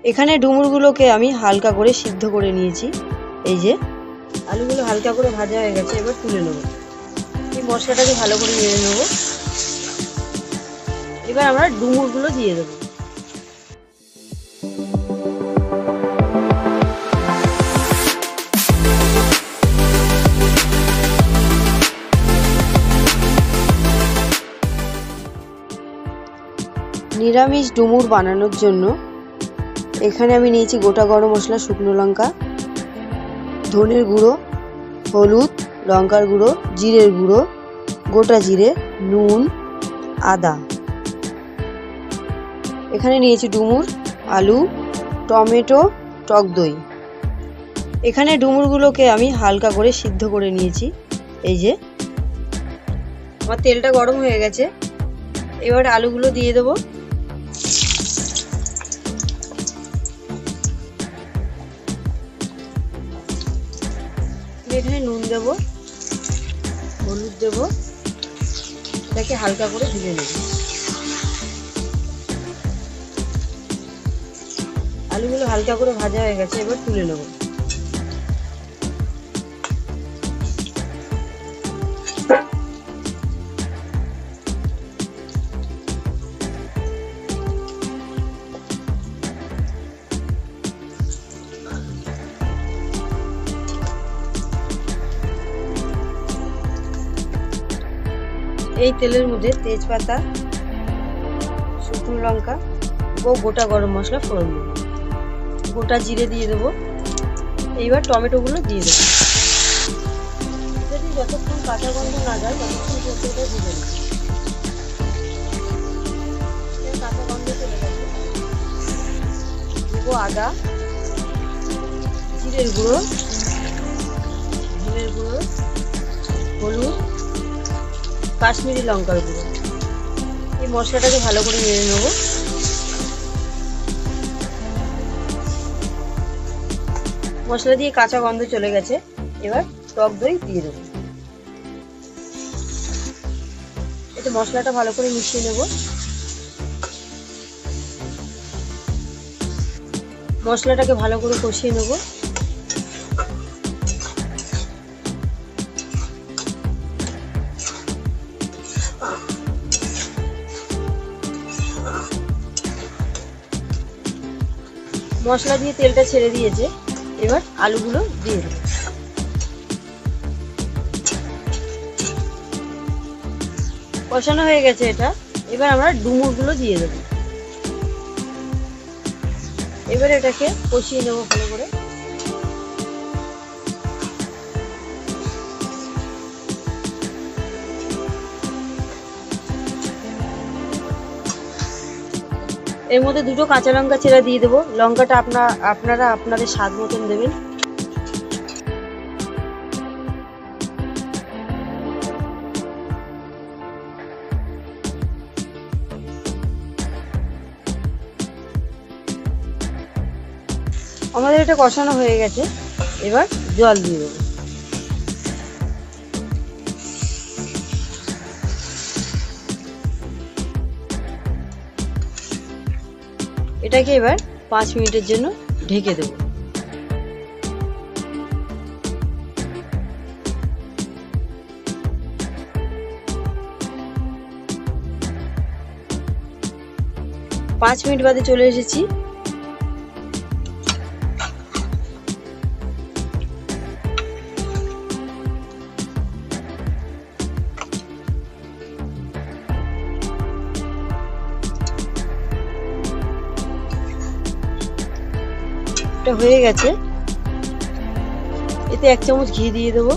এখানে ডুমুরগুলোকে আমি হালকা করে সিদ্ধ করে নিয়েছি। এই যে আলুগুলো হালকা করে ভাজা হয়ে গেছে, এবার তুলে নেব। এই মশলাটাকে ভালো করে নেড়ে নেব। এবার আমরা ডুমুরগুলো দিয়ে দেবো। নিরামিষ ডুমুর বানানোর জন্য এখানে আমি নিয়েছি গোটা গরম মশলা, শুকনো লঙ্কা, ধনের গুঁড়ো, হলুদ, লঙ্কার গুঁড়ো, জিরের গুঁড়ো, গোটা জিরে, নুন, আদা। এখানে নিয়েছি ডুমুর, আলু, টমেটো, টক দই। এখানে ডুমুরগুলোকে আমি হালকা করে সিদ্ধ করে নিয়েছি। এই যে আমার তেলটা গরম হয়ে গেছে, এবার আলুগুলো দিয়ে দেবো। এখানে নুন দেব, হলুদ দেব, এটাকে হালকা করে ভেজে নেব। আলুগুলো হালকা করে ভাজা হয়ে গেছে, এবার তুলে নেব। এই তেলের মধ্যে তেজপাতা, শুকনো লঙ্কা ও গোটা গরম মশলা ফোড়ন দেব, গোটা জিরে দিয়ে দেবো। এইবার টমেটোগুলো দিয়ে দেবো। যদি যতক্ষণ কাঁচা গন্ধ না যায় ততক্ষণ টমেটোটা দিয়ে দেবো। কাঁচা গন্ধ চলে গেছে, দেবো আদা, জিরের গুঁড়ো, ধনের গুঁড়ো, হলুদ, কাশ্মীরি লঙ্কার গুঁড়ো। এই মশলাটাকে ভালো করে নেড়ে নেব। মশলা দিয়ে কাঁচা গন্ধ চলে গেছে, এবার টক দই দিয়ে দেবো। এতে মশলাটা ভালো করে মিশিয়ে নেব। মশলাটাকে ভালো করে কষিয়ে নেব। মশলা দিয়ে তেলটা ছেড়ে দিয়েছে, এবার আলুগুলো দিয়ে দেবো। কষানো হয়ে গেছে এটা, এবার আমরা ডুমুরগুলো দিয়ে দেবো। এবার এটাকে কষিয়ে নেবো ভালো করে। এর মধ্যে দুটো কাঁচা লঙ্কা চেরা দিয়ে দেবো। লঙ্কাটা আপনারা আপনাদের স্বাদ মতন দেবেন। আমাদের এটা কষানো হয়ে গেছে, এবার জল দিয়ে দেবো। এটাকে এবার 5 মিনিটের জন্য ঢেকে দেব। পাঁচ মিনিট বাদে চলে এসেছি। এটা হয়ে গেছে, এতে 1 চামচ ঘি দিয়ে দেবো।